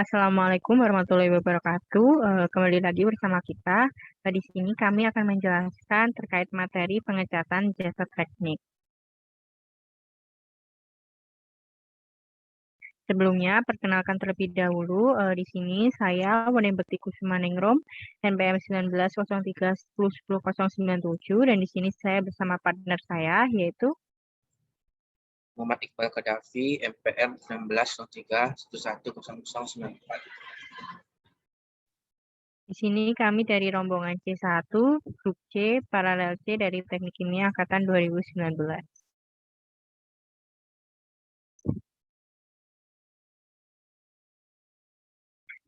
Assalamualaikum warahmatullahi wabarakatuh. Kembali lagi bersama kita. Di sini kami akan menjelaskan terkait materi pengecatan jasa teknik. Sebelumnya, perkenalkan terlebih dahulu, di sini saya Wanembekti Kusumaningrum, NPM 1903101097, dan di sini saya bersama partner saya, yaitu Muhammad Iqbal Qaddafi, MPM 1903110094. di sini kami dari rombongan C1, grup C, paralel C dari Teknik Kimia Angkatan 2019.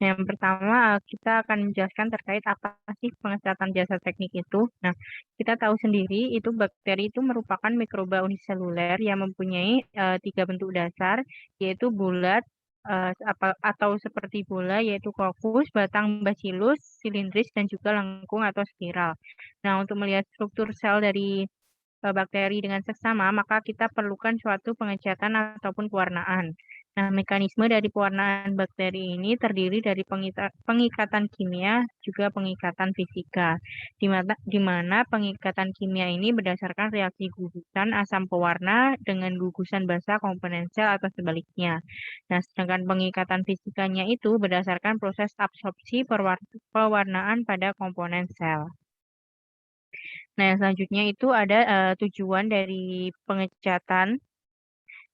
Yang pertama, kita akan menjelaskan terkait apa sih pengecatan jasa teknik itu. Nah, kita tahu sendiri itu bakteri itu merupakan mikroba uniseluler yang mempunyai 3 bentuk dasar, yaitu bulat, atau seperti bola, yaitu kokus, batang bacillus, silindris, dan juga lengkung atau spiral. Nah, untuk melihat struktur sel dari bakteri dengan seksama, maka kita perlukan suatu pengecatan ataupun pewarnaan. Nah, mekanisme dari pewarnaan bakteri ini terdiri dari pengikatan kimia juga pengikatan fisika, di mana pengikatan kimia ini berdasarkan reaksi gugusan asam pewarna dengan gugusan basa komponen sel atau sebaliknya. Nah, sedangkan pengikatan fisikanya itu berdasarkan proses absorpsi pewarnaan pada komponen sel. Nah, yang selanjutnya itu ada tujuan dari pengecatan.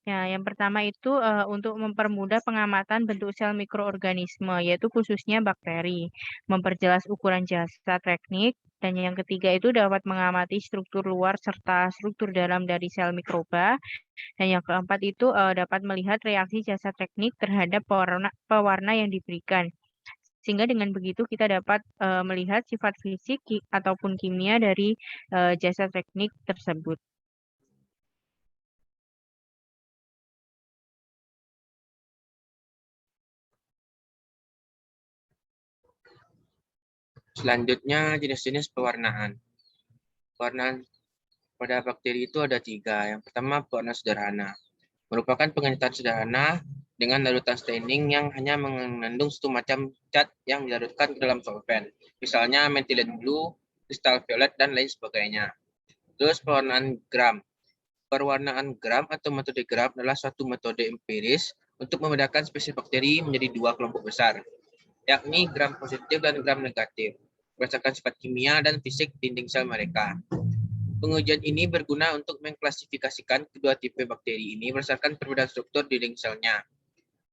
Ya, yang pertama itu untuk mempermudah pengamatan bentuk sel mikroorganisme, yaitu khususnya bakteri, memperjelas ukuran jasa teknik, dan yang ketiga itu dapat mengamati struktur luar serta struktur dalam dari sel mikroba, dan yang keempat itu dapat melihat reaksi jasa teknik terhadap pewarna yang diberikan. Sehingga dengan begitu kita dapat melihat sifat fisik ataupun kimia dari jasa teknik tersebut. Selanjutnya, jenis-jenis pewarnaan. Pewarnaan pada bakteri itu ada 3. Yang pertama, pewarna sederhana. Merupakan pengecatan sederhana dengan larutan staining yang hanya mengandung satu macam cat yang dilarutkan ke dalam solvent. Misalnya methylene blue, kristal violet, dan lain sebagainya. Terus pewarnaan gram. Perwarnaan gram atau metode gram adalah suatu metode empiris untuk membedakan spesies bakteri menjadi 2 kelompok besar, yakni gram positif dan gram negatif, berdasarkan sifat kimia dan fisik dinding sel mereka. Pengujian ini berguna untuk mengklasifikasikan kedua tipe bakteri ini berdasarkan perbedaan struktur dinding selnya.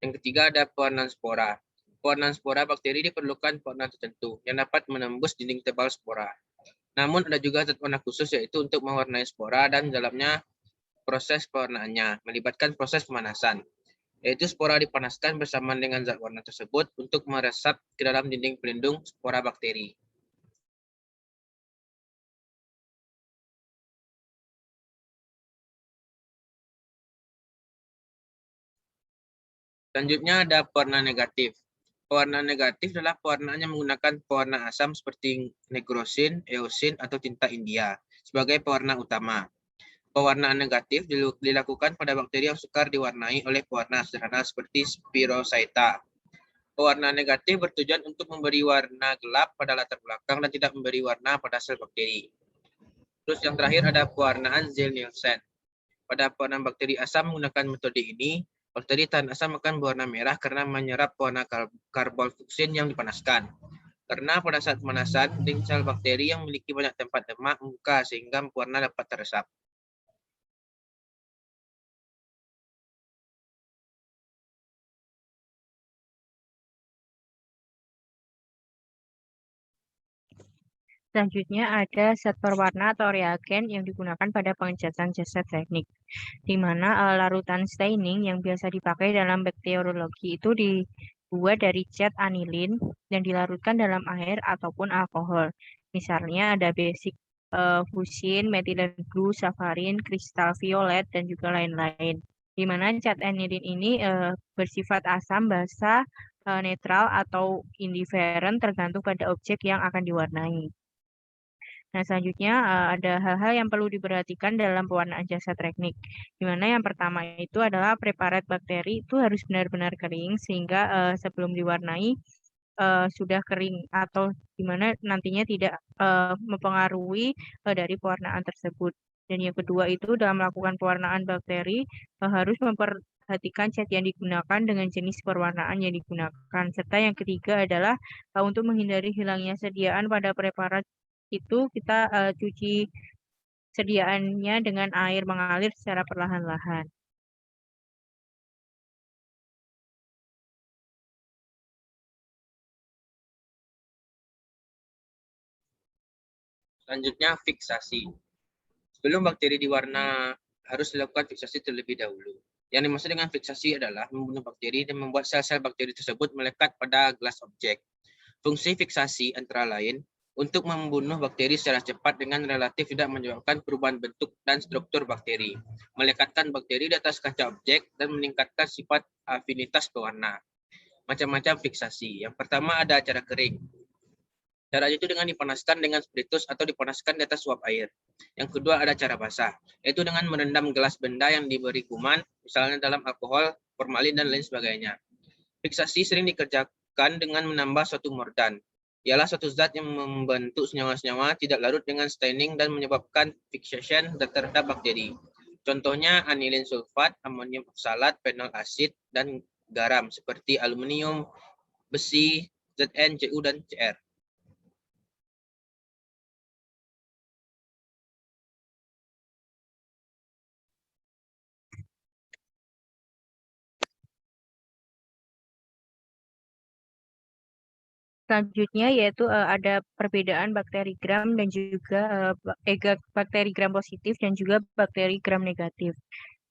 Yang ketiga ada pewarnaan spora. Pewarnaan spora bakteri diperlukan pewarnaan tertentu yang dapat menembus dinding tebal spora. Namun ada juga zat warna khusus yaitu untuk mewarnai spora dan dalamnya proses pewarnaannya melibatkan proses pemanasan, yaitu spora dipanaskan bersamaan dengan zat warna tersebut untuk meresap ke dalam dinding pelindung spora bakteri. Selanjutnya ada pewarna negatif. Pewarna negatif adalah pewarnaan yang menggunakan pewarna asam seperti negrosin, eosin, atau tinta India sebagai pewarna utama. Pewarnaan negatif dilakukan pada bakteri yang sukar diwarnai oleh pewarna sederhana seperti Spirochaeta. Pewarna negatif bertujuan untuk memberi warna gelap pada latar belakang dan tidak memberi warna pada sel bakteri. Terus yang terakhir ada pewarnaan Zell-Nielsen. Pada pewarnaan bakteri asam menggunakan metode ini, bakteri tahan asam akan berwarna merah karena menyerap warna karbonfluksin yang dipanaskan. Karena pada saat pemanasan, dinding sel bakteri yang memiliki banyak tempat lemak membuka sehingga warna dapat teresap. Selanjutnya ada zat perwarna atau reagen yang digunakan pada pengecatan jasa teknik, di mana larutan staining yang biasa dipakai dalam bakteriologi itu dibuat dari cat anilin dan dilarutkan dalam air ataupun alkohol. Misalnya ada basic fusin, methylene blue, saffarin, kristal violet, dan juga lain-lain. Di mana cat anilin ini bersifat asam, basa, netral, atau indiferen tergantung pada objek yang akan diwarnai. Nah, selanjutnya ada hal-hal yang perlu diperhatikan dalam pewarnaan jasa teknik. Di mana yang pertama itu adalah preparat bakteri itu harus benar-benar kering sehingga sebelum diwarnai sudah kering atau di mana nantinya tidak mempengaruhi dari pewarnaan tersebut. Dan yang kedua itu dalam melakukan pewarnaan bakteri harus memperhatikan cat yang digunakan dengan jenis perwarnaan yang digunakan. Serta yang ketiga adalah untuk menghindari hilangnya sediaan pada preparat itu kita cuci sediaannya dengan air mengalir secara perlahan-lahan. Selanjutnya, fiksasi. Sebelum bakteri diwarna, harus dilakukan fiksasi terlebih dahulu. Yang dimaksud dengan fiksasi adalah membunuh bakteri dan membuat sel-sel bakteri tersebut melekat pada gelas objek. Fungsi fiksasi antara lain untuk membunuh bakteri secara cepat dengan relatif tidak menyebabkan perubahan bentuk dan struktur bakteri, melekatkan bakteri di atas kaca objek, dan meningkatkan sifat afinitas pewarna. Macam-macam fiksasi. Yang pertama ada cara kering. Cara itu dengan dipanaskan dengan spiritus atau dipanaskan di atas uap air. Yang kedua ada cara basah, yaitu dengan merendam gelas benda yang diberi kuman, misalnya dalam alkohol, formalin, dan lain sebagainya. Fiksasi sering dikerjakan dengan menambah suatu mordan. Ialah suatu zat yang membentuk senyawa-senyawa tidak larut dengan staining dan menyebabkan fixation terhadap bakteri. Contohnya anilin sulfat, amonium oksalat, fenol asid, dan garam seperti aluminium, besi, Zn, Cu, dan Cr. Selanjutnya yaitu ada perbedaan bakteri gram dan juga bakteri gram positif dan juga bakteri gram negatif.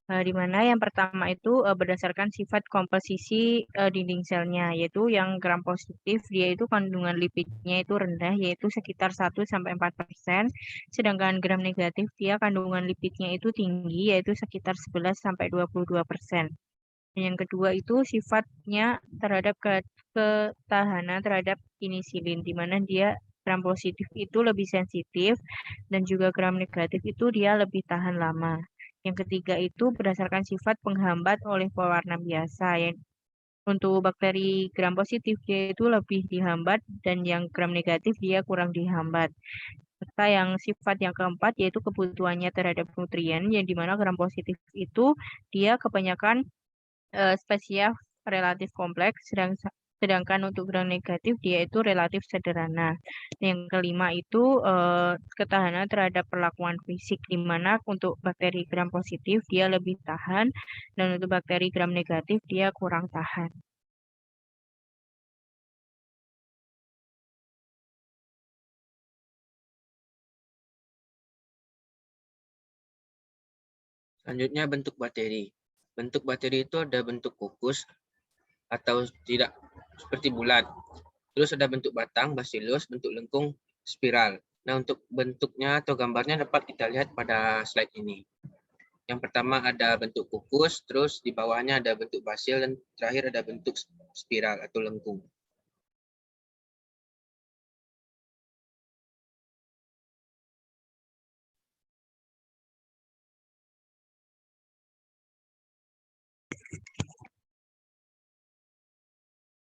Di mana yang pertama itu berdasarkan sifat komposisi dinding selnya, yaitu yang gram positif dia itu kandungan lipidnya itu rendah, yaitu sekitar 1-4%, sedangkan gram negatif dia kandungan lipidnya itu tinggi, yaitu sekitar 11-22%. Yang kedua itu sifatnya terhadap ketahanan terhadap penisilin, di mana dia gram positif itu lebih sensitif dan juga gram negatif itu dia lebih tahan lama. Yang ketiga itu berdasarkan sifat penghambat oleh pewarna biasa. Yang untuk bakteri gram positif dia itu lebih dihambat dan yang gram negatif dia kurang dihambat. Serta yang sifat yang keempat yaitu kebutuhannya terhadap nutrien, yang dimana gram positif itu dia kebanyakan spesies relatif kompleks, sedangkan untuk gram negatif dia itu relatif sederhana. Yang kelima itu ketahanan terhadap perlakuan fisik, di mana untuk bakteri gram positif dia lebih tahan dan untuk bakteri gram negatif dia kurang tahan. Selanjutnya bentuk bakteri. Bentuk bakteri itu ada bentuk kukus atau tidak seperti bulat. Terus ada bentuk batang, bacillus, bentuk lengkung, spiral. Nah, untuk bentuknya atau gambarnya dapat kita lihat pada slide ini. Yang pertama ada bentuk kukus, terus di bawahnya ada bentuk basil, dan terakhir ada bentuk spiral atau lengkung.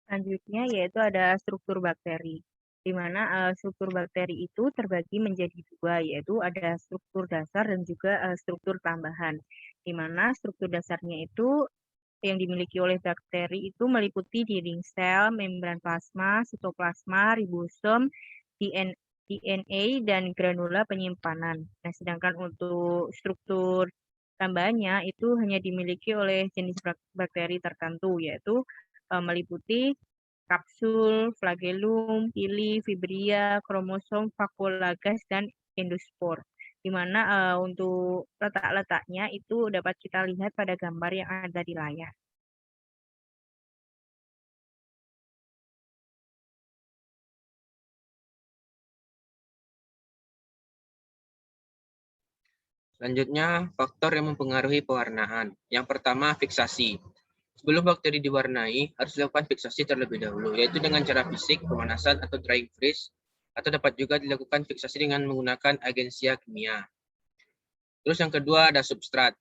Selanjutnya yaitu ada struktur bakteri, di mana struktur bakteri itu terbagi menjadi dua, yaitu ada struktur dasar dan juga struktur tambahan. Di mana struktur dasarnya itu yang dimiliki oleh bakteri itu meliputi dinding sel, membran plasma, sitoplasma, ribosom, DNA, dan granula penyimpanan. Nah, sedangkan untuk struktur tambahannya itu hanya dimiliki oleh jenis bakteri tertentu, yaitu meliputi kapsul, flagellum, pili, fibria, kromosom, vakuolagas, dan endospor. Di mana untuk letak-letaknya itu dapat kita lihat pada gambar yang ada di layar. Selanjutnya, faktor yang mempengaruhi pewarnaan. Yang pertama, fiksasi. Sebelum bakteri diwarnai, harus dilakukan fiksasi terlebih dahulu, yaitu dengan cara fisik, pemanasan, atau drying freeze, atau dapat juga dilakukan fiksasi dengan menggunakan agensia kimia. Terus yang kedua ada substrat.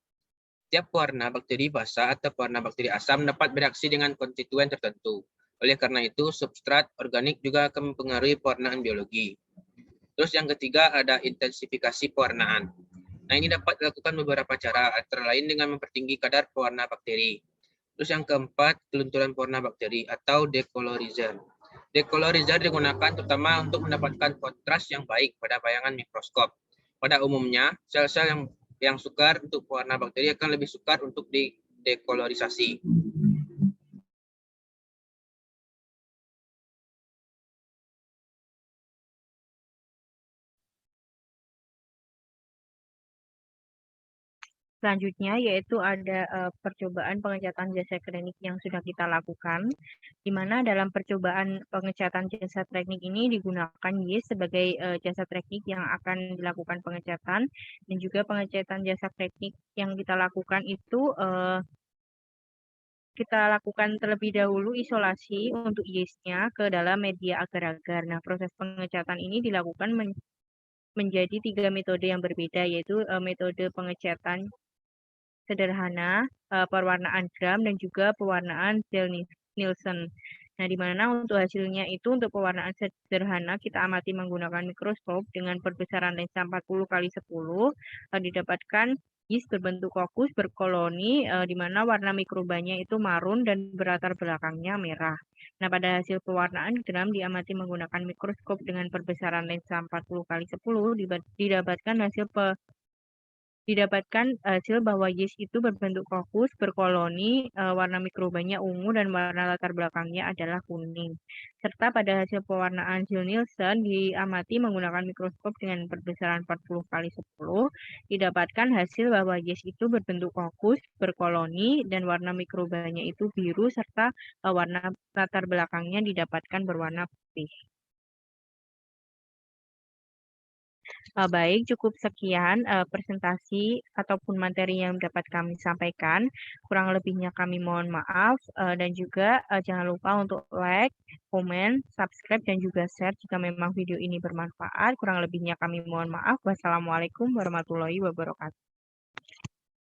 Tiap pewarna bakteri basa atau pewarna bakteri asam dapat bereaksi dengan konstituen tertentu. Oleh karena itu, substrat organik juga akan mempengaruhi pewarnaan biologi. Terus yang ketiga ada intensifikasi pewarnaan. Nah, ini dapat dilakukan beberapa cara, antara lain dengan mempertinggi kadar pewarna bakteri. Terus yang keempat, kelunturan pewarna bakteri atau decolorizer. Decolorizer digunakan terutama untuk mendapatkan kontras yang baik pada bayangan mikroskop. Pada umumnya, sel-sel yang sukar untuk pewarna bakteri akan lebih sukar untuk dekolorisasi. Selanjutnya yaitu ada percobaan pengecatan jasa klinik yang sudah kita lakukan, di mana dalam percobaan pengecatan jasa teknik ini digunakan yeast sebagai jasa teknik yang akan dilakukan pengecatan, dan juga pengecatan jasa teknik yang kita lakukan itu kita lakukan terlebih dahulu isolasi untuk yeastnya ke dalam media agar-agar. Nah, proses pengecatan ini dilakukan menjadi 3 metode yang berbeda, yaitu metode pengecatan sederhana, pewarnaan gram, dan juga pewarnaan Zell-Nielsen. Nah, di mana untuk hasilnya itu untuk pewarnaan sederhana kita amati menggunakan mikroskop dengan perbesaran lensa 40 kali 10, didapatkan yeast berbentuk kokus berkoloni, di mana warna mikrobanya itu marun dan berlatar belakangnya merah. Nah, pada hasil pewarnaan gram diamati menggunakan mikroskop dengan perbesaran lensa 40 kali 10, didapatkan hasil bahwa yeast itu berbentuk kokus, berkoloni, warna mikrobanya ungu, dan warna latar belakangnya adalah kuning. Serta pada hasil pewarnaan Zell-Nielsen diamati menggunakan mikroskop dengan perbesaran 40 kali 10, didapatkan hasil bahwa yeast itu berbentuk kokus, berkoloni, dan warna mikrobanya itu biru, serta warna latar belakangnya didapatkan berwarna putih. Baik, cukup sekian presentasi ataupun materi yang dapat kami sampaikan. Kurang lebihnya kami mohon maaf, dan juga jangan lupa untuk like, komen, subscribe, dan juga share jika memang video ini bermanfaat. Kurang lebihnya kami mohon maaf. Wassalamualaikum warahmatullahi wabarakatuh.